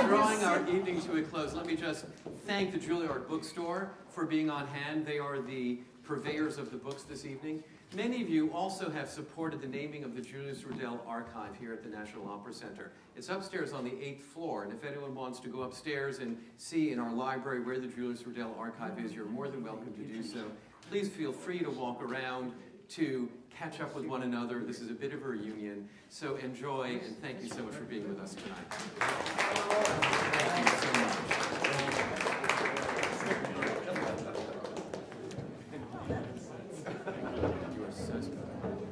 drawing our evening to a close, let me just thank the Juilliard Bookstore for being on hand. They are the purveyors of the books this evening. Many of you also have supported the naming of the Julius Rudel Archive here at the National Opera Center. It's upstairs on the 8th floor, and if anyone wants to go upstairs and see in our library where the Julius Rudel Archive is, you're more than welcome to do so. Please feel free to walk around, to catch up with one another. This is a bit of a reunion, so enjoy, and thank you so much for being with us tonight. Thank you so much. You are so special.